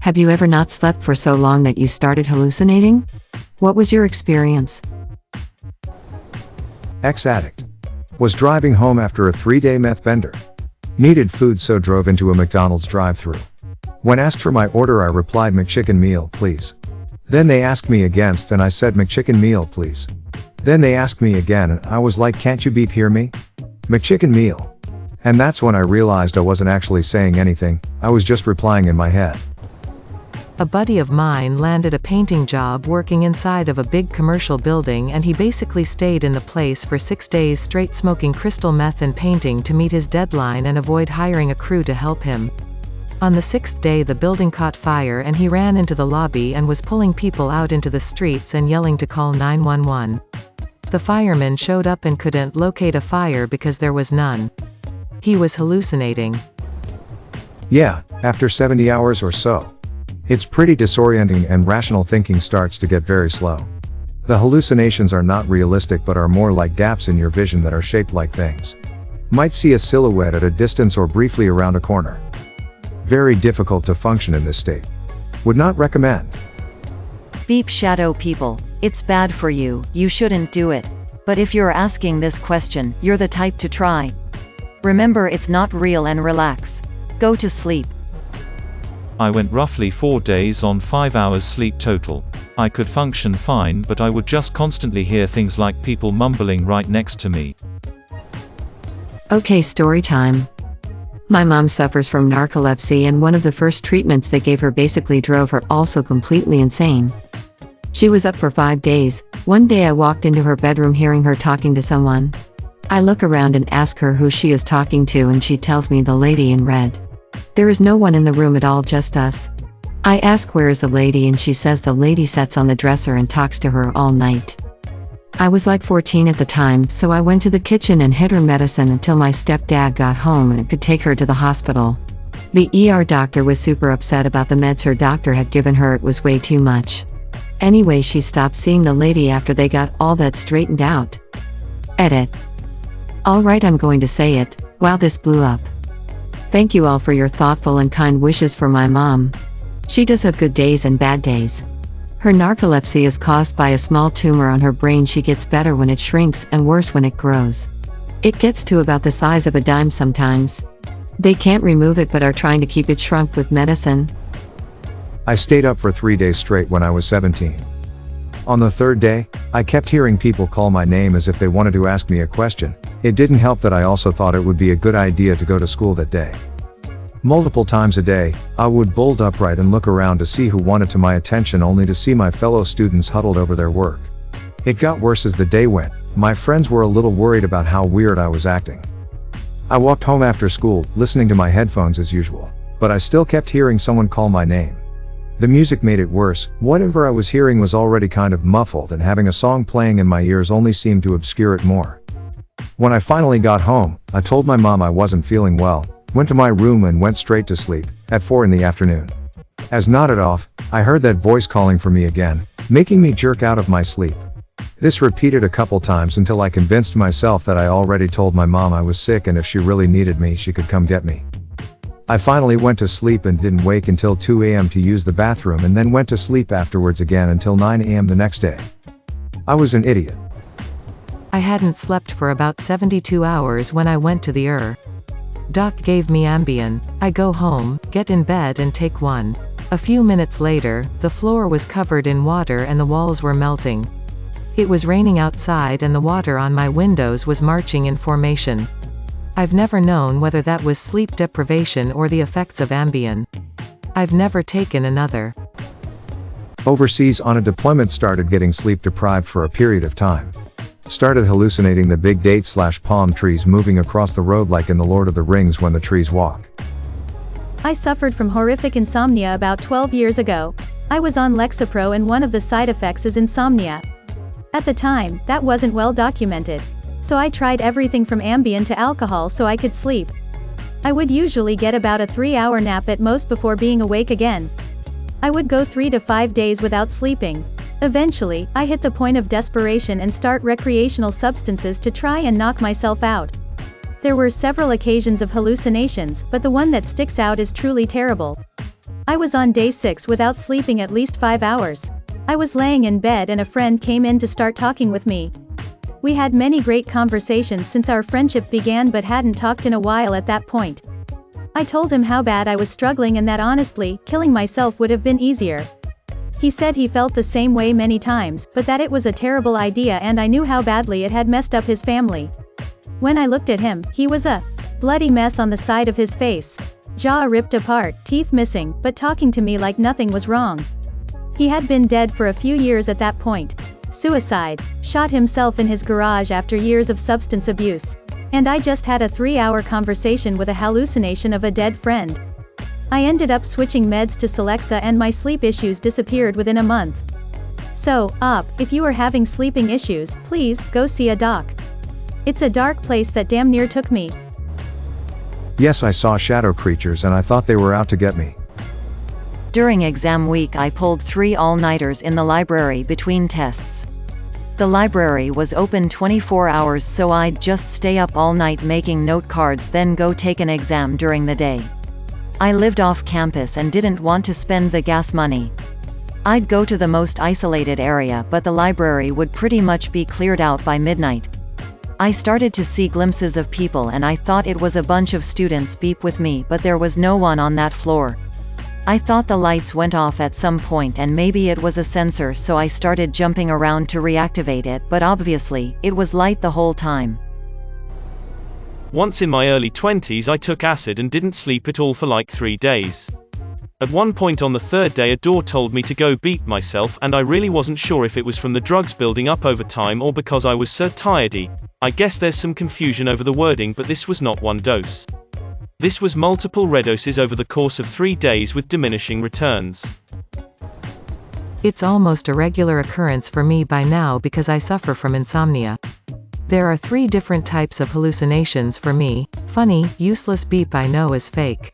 Have you ever not slept for so long that you started hallucinating? What was your experience? Ex-addict. Was driving home after a 3-day meth bender. Needed food, so drove into a McDonald's drive-thru. When asked for my order, I replied, McChicken meal, please. Then they asked me again and I said, McChicken meal, please. Then they asked me again and I was like, can't you beep hear me? McChicken meal. And that's when I realized I wasn't actually saying anything, I was just replying in my head. A buddy of mine landed a painting job working inside of a big commercial building, and he basically stayed in the place for 6 days straight smoking crystal meth and painting to meet his deadline and avoid hiring a crew to help him. On the 6th day the building caught fire and he ran into the lobby and was pulling people out into the streets and yelling to call 911. The firemen showed up and couldn't locate a fire because there was none. He was hallucinating. Yeah, after 70 hours or so. It's pretty disorienting and rational thinking starts to get very slow. The hallucinations are not realistic but are more like gaps in your vision that are shaped like things. Might see a silhouette at a distance or briefly around a corner. Very difficult to function in this state. Would not recommend. Beep shadow people. It's bad for you, you shouldn't do it. But if you're asking this question, you're the type to try. Remember, it's not real and relax. Go to sleep. I went roughly 4 days on 5 hours sleep total. I could function fine, but I would just constantly hear things like people mumbling right next to me. Okay, story time. My mom suffers from narcolepsy, and one of the first treatments they gave her basically drove her also completely insane. She was up for 5 days. One day I walked into her bedroom hearing her talking to someone. I look around and ask her who she is talking to, and she tells me the lady in red. There is no one in the room at all, just us. I ask where is the lady, and she says the lady sits on the dresser and talks to her all night. I was like 14 at the time, so I went to the kitchen and hid her medicine until my stepdad got home and could take her to the hospital. The ER doctor was super upset about the meds her doctor had given her, it was way too much. Anyway, she stopped seeing the lady after they got all that straightened out. Edit. Alright, I'm going to say it. Wow, this blew up. Thank you all for your thoughtful and kind wishes for my mom. She does have good days and bad days. Her narcolepsy is caused by a small tumor on her brain. She gets better when it shrinks and worse when it grows. It gets to about the size of a dime sometimes. They can't remove it but are trying to keep it shrunk with medicine. I stayed up for 3 days straight when I was 17. On the 3rd day, I kept hearing people call my name as if they wanted to ask me a question. It didn't help that I also thought it would be a good idea to go to school that day. Multiple times a day, I would bolt upright and look around to see who wanted to my attention, only to see my fellow students huddled over their work. It got worse as the day went. My friends were a little worried about how weird I was acting. I walked home after school, listening to my headphones as usual, but I still kept hearing someone call my name. The music made it worse. Whatever I was hearing was already kind of muffled, and having a song playing in my ears only seemed to obscure it more. When I finally got home, I told my mom I wasn't feeling well, went to my room and went straight to sleep, at 4 in the afternoon. As nodded off, I heard that voice calling for me again, making me jerk out of my sleep. This repeated a couple times until I convinced myself that I already told my mom I was sick and if she really needed me she could come get me. I finally went to sleep and didn't wake until 2 a.m. to use the bathroom, and then went to sleep afterwards again until 9 a.m. the next day. I was an idiot. I hadn't slept for about 72 hours when I went to the Doc gave me Ambien. I go home, get in bed and take one. A few minutes later, the floor was covered in water and the walls were melting. It was raining outside and the water on my windows was marching in formation. I've never known whether that was sleep deprivation or the effects of Ambien. I've never taken another. Overseas on a deployment, started getting sleep deprived for a period of time. Started hallucinating the big date/palm trees moving across the road like in the Lord of the Rings when the trees walk. I suffered from horrific insomnia about 12 years ago. I was on Lexapro and one of the side effects is insomnia. At the time, that wasn't well documented. So I tried everything from Ambien to alcohol so I could sleep. I would usually get about a 3-hour nap at most before being awake again. I would go 3 to 5 days without sleeping. Eventually, I hit the point of desperation and start recreational substances to try and knock myself out. There were several occasions of hallucinations, but the one that sticks out is truly terrible. I was on day 6 without sleeping at least 5 hours. I was laying in bed and a friend came in to start talking with me. We had many great conversations since our friendship began but hadn't talked in a while at that point. I told him how bad I was struggling and that honestly, killing myself would have been easier. He said he felt the same way many times, but that it was a terrible idea and I knew how badly it had messed up his family. When I looked at him, he was a bloody mess on the side of his face. Jaw ripped apart, teeth missing, but talking to me like nothing was wrong. He had been dead for a few years at that point. Suicide, shot himself in his garage after years of substance abuse. And I just had a 3-hour conversation with a hallucination of a dead friend. I ended up switching meds to Celexa and my sleep issues disappeared within a month. So, if you are having sleeping issues, please, go see a doc. It's a dark place that damn near took me. Yes, I saw shadow creatures and I thought they were out to get me. During exam week I pulled 3 all-nighters in the library between tests. The library was open 24 hours so I'd just stay up all night making note cards then go take an exam during the day. I lived off campus and didn't want to spend the gas money. I'd go to the most isolated area but the library would pretty much be cleared out by midnight. I started to see glimpses of people and I thought it was a bunch of students beep with me but there was no one on that floor. I thought the lights went off at some point and maybe it was a sensor so I started jumping around to reactivate it but obviously, it was light the whole time. Once in my early 20s I took acid and didn't sleep at all for like 3 days. At one point on the 3rd day a door told me to go beat myself and I really wasn't sure if it was from the drugs building up over time or because I was so tiredy. I guess there's some confusion over the wording but this was not one dose. This was multiple redoses over the course of 3 days with diminishing returns. It's almost a regular occurrence for me by now because I suffer from insomnia. There are 3 different types of hallucinations for me. Funny, useless beep I know is fake.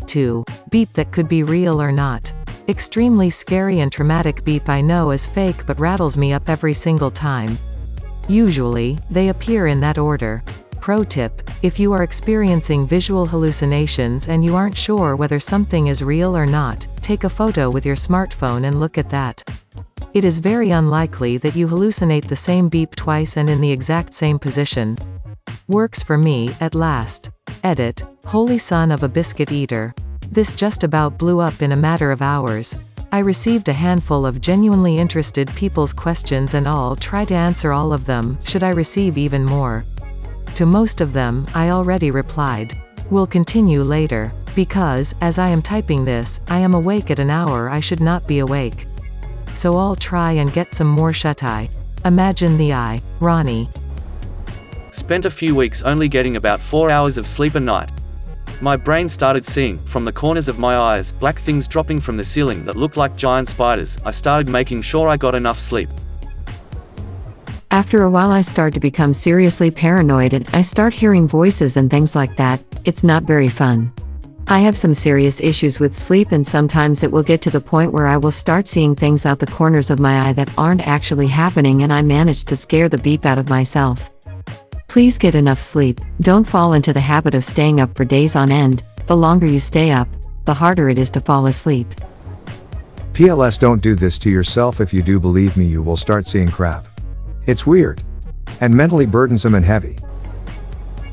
2. Beep that could be real or not. Extremely scary and traumatic beep I know is fake but rattles me up every single time. Usually, they appear in that order. Pro tip: if you are experiencing visual hallucinations and you aren't sure whether something is real or not, take a photo with your smartphone and look at that. It is very unlikely that you hallucinate the same beep twice and in the exact same position. Works for me, at last. Edit: Holy son of a biscuit eater. This just about blew up in a matter of hours. I received a handful of genuinely interested people's questions and I'll try to answer all of them, should I receive even more. To most of them, I already replied. We'll continue later. Because, as I am typing this, I am awake at an hour I should not be awake. So I'll try and get some more shut-eye. Imagine the eye. Ronnie. Spent a few weeks only getting about 4 hours of sleep a night. My brain started seeing, from the corners of my eyes, black things dropping from the ceiling that looked like giant spiders. I started making sure I got enough sleep. After a while I start to become seriously paranoid and I start hearing voices and things like that. It's not very fun. I have some serious issues with sleep and sometimes it will get to the point where I will start seeing things out the corners of my eye that aren't actually happening and I manage to scare the beep out of myself. Please get enough sleep. Don't fall into the habit of staying up for days on end. The longer you stay up, the harder it is to fall asleep. PLS, don't do this to yourself. If you do, believe me, you will start seeing crap. It's weird. And mentally burdensome and heavy.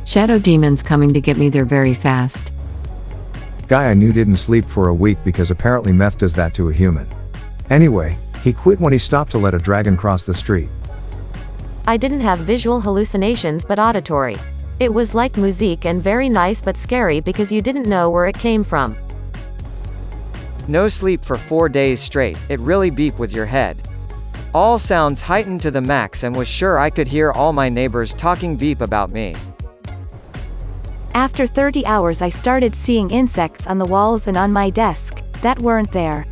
Shadow demons coming to get me, they're very fast. Guy I knew didn't sleep for a week because apparently meth does that to a human. Anyway, he quit when he stopped to let a dragon cross the street. I didn't have visual hallucinations but auditory. It was like musique and very nice but scary because you didn't know where it came from. No sleep for 4 days straight, it really beep with your head. All sounds heightened to the max and was sure I could hear all my neighbors talking beep about me. After 30 hours I started seeing insects on the walls and on my desk, that weren't there.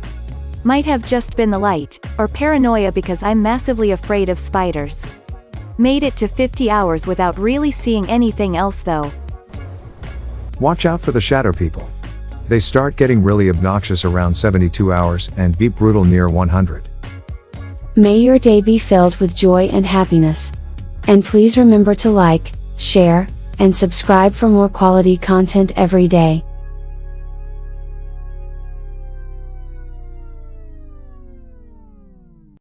Might have just been the light, or paranoia because I'm massively afraid of spiders. Made it to 50 hours without really seeing anything else though. Watch out for the shadow people. They start getting really obnoxious around 72 hours and beep brutal near 100. May your day be filled with joy and happiness. And please remember to like, share, and subscribe for more quality content every day.